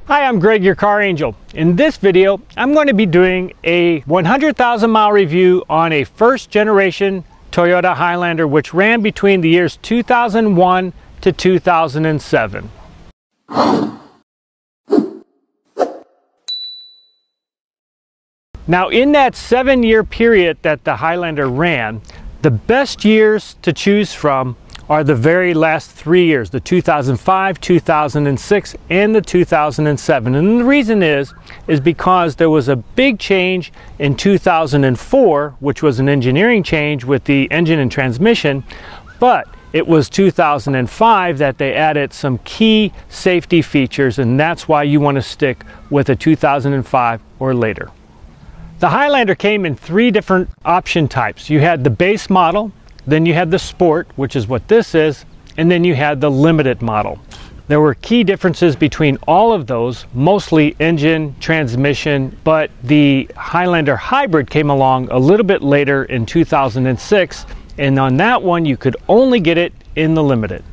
Hi, I'm Greg, your car angel. In this video, I'm going to be doing a 100,000 mile review on a first generation Toyota Highlander which ran between the years 2001 to 2007. Now, in that 7-year period that the Highlander ran, the best years to choose from are the very last 3 years, the 2005, 2006, and the 2007. And the reason is because there was a big change in 2004, which was an engineering change with the engine and transmission, but it was 2005 that they added some key safety features, and that's why you want to stick with a 2005 or later. The Highlander came in 3 different option types. You had the base model, then you had the Sport, which is what this is, and then you had the Limited model. There were key differences between all of those, mostly engine, transmission, but the Highlander Hybrid came along a little bit later in 2006, and on that one you could only get it in the Limited.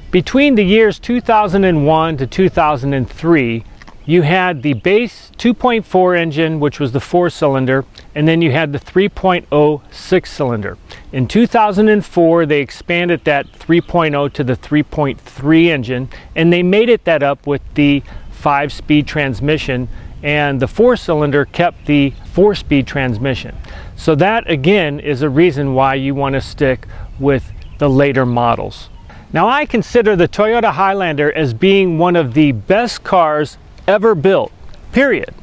Between the years 2001 to 2003, you had the base 2.4 engine, which was the 4-cylinder, and then you had the 3.0 6-cylinder. In 2004, they expanded that 3.0 to the 3.3 engine, and they mated that up with the 5-speed transmission, and the 4-cylinder kept the 4-speed transmission. So that, again, is a reason why you want to stick with the later models. Now, I consider the Toyota Highlander as being one of the best cars ever built, period.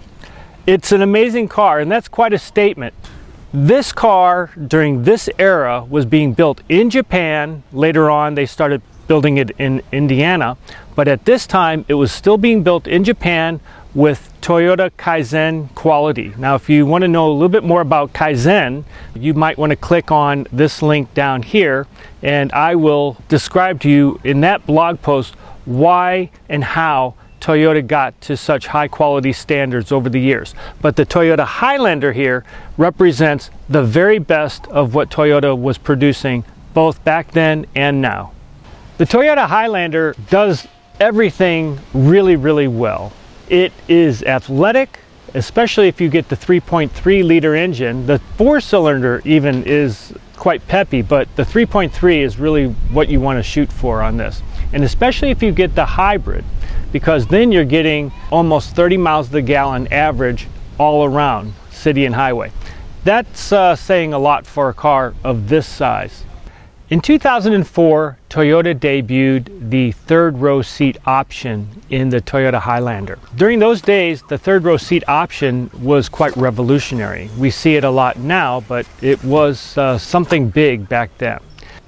It's an amazing car, and that's quite a statement. This car during this era was being built in Japan. Later on they started building it in Indiana, but at this time it was still being built in Japan with Toyota Kaizen quality. Now, if you want to know a little bit more about Kaizen, you might want to click on this link down here, and I will describe to you in that blog post why and how Toyota got to such high quality standards over the years. But the Toyota Highlander here represents the very best of what Toyota was producing both back then and now. The Toyota Highlander does everything really, really well. It is athletic, especially if you get the 3.3 liter engine. The 4-cylinder even is quite peppy, but the 3.3 is really what you want to shoot for on this. And especially if you get the hybrid, because then you're getting almost 30 miles to the gallon average all around city and highway. That's saying a lot for a car of this size. In 2004, Toyota debuted the 3rd row seat option in the Toyota Highlander. During those days, the 3rd row seat option was quite revolutionary. We see it a lot now, but it was something big back then.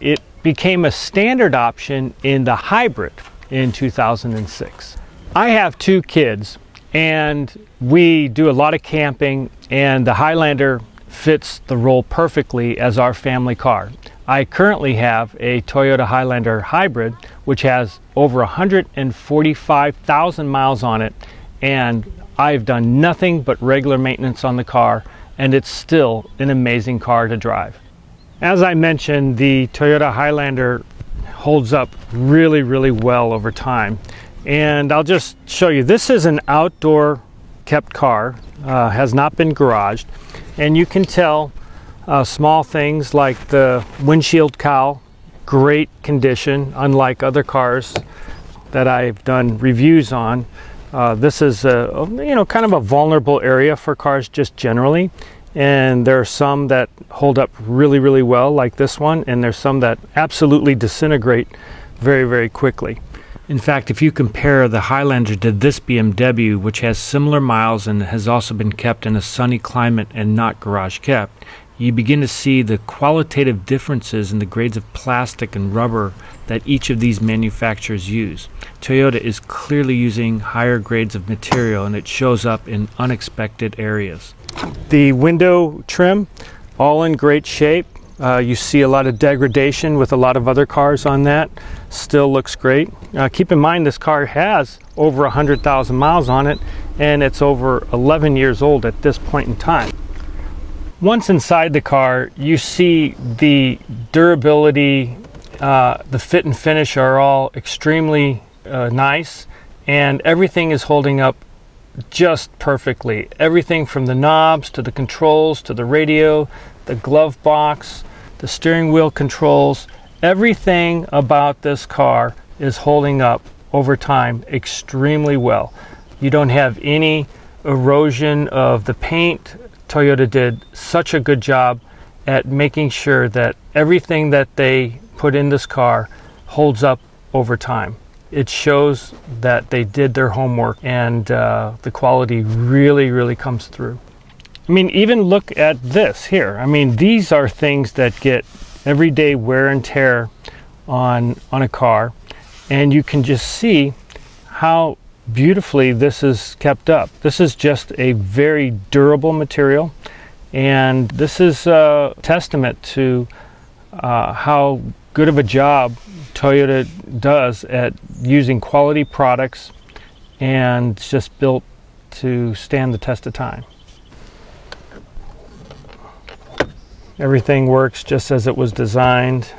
It became a standard option in the hybrid in 2006. I have 2 kids, and we do a lot of camping, and the Highlander fits the role perfectly as our family car. I currently have a Toyota Highlander Hybrid, which has over 145,000 miles on it, and I've done nothing but regular maintenance on the car, and it's still an amazing car to drive. As I mentioned, the Toyota Highlander holds up really, really well over time. And I'll just show you, this is an outdoor kept car, has not been garaged, and you can tell small things like the windshield cowl, great condition, unlike other cars that I've done reviews on. This is kind of a vulnerable area for cars just generally, and there are some that hold up really, really well, like this one, and there's some that absolutely disintegrate very, very quickly. In fact, if you compare the Highlander to this BMW, which has similar miles and has also been kept in a sunny climate and not garage kept, you begin to see the qualitative differences in the grades of plastic and rubber that each of these manufacturers use. Toyota is clearly using higher grades of material, and it shows up in unexpected areas. The window trim, all in great shape. You see a lot of degradation with a lot of other cars on that. Still looks great. Keep in mind this car has over 100,000 miles on it, and it's over 11 years old at this point in time. Once inside the car, you see the durability, the fit and finish are all extremely nice, and everything is holding up just perfectly. Everything from the knobs to the controls to the radio, the glove box, the steering wheel controls, everything about this car is holding up over time extremely well. You don't have any erosion of the paint. Toyota did such a good job at making sure that everything that they put in this car holds up over time. It shows that they did their homework, and the quality really comes through. I mean, even look at this here. I mean, these are things that get everyday wear and tear on a car, and you can just see how beautifully this is kept up. This is just a very durable material, and this is a testament to how good of a job Toyota does at using quality products, and it's just built to stand the test of time. Everything works just as it was designed.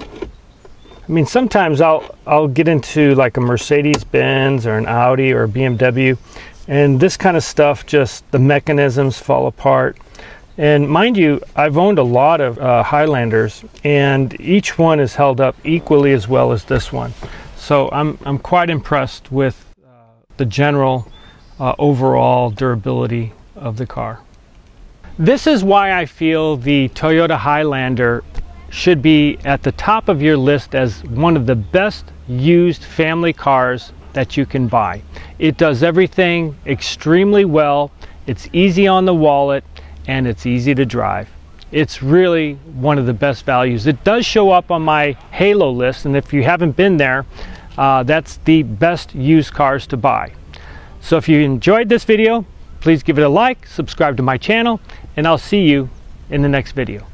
I mean, sometimes I'll get into like a Mercedes-Benz or an Audi or a BMW, and this kind of stuff, just the mechanisms fall apart. And mind you, I've owned a lot of Highlanders, and each one is held up equally as well as this one. So I'm quite impressed with the general overall durability of the car. This is why I feel the Toyota Highlander should be at the top of your list as one of the best used family cars that you can buy. It does everything extremely well. It's easy on the wallet, and it's easy to drive. It's really one of the best values. It does show up on my Halo list, and if you haven't been there, that's the best used cars to buy. So if you enjoyed this video, please give it a like, subscribe to my channel, and I'll see you in the next video.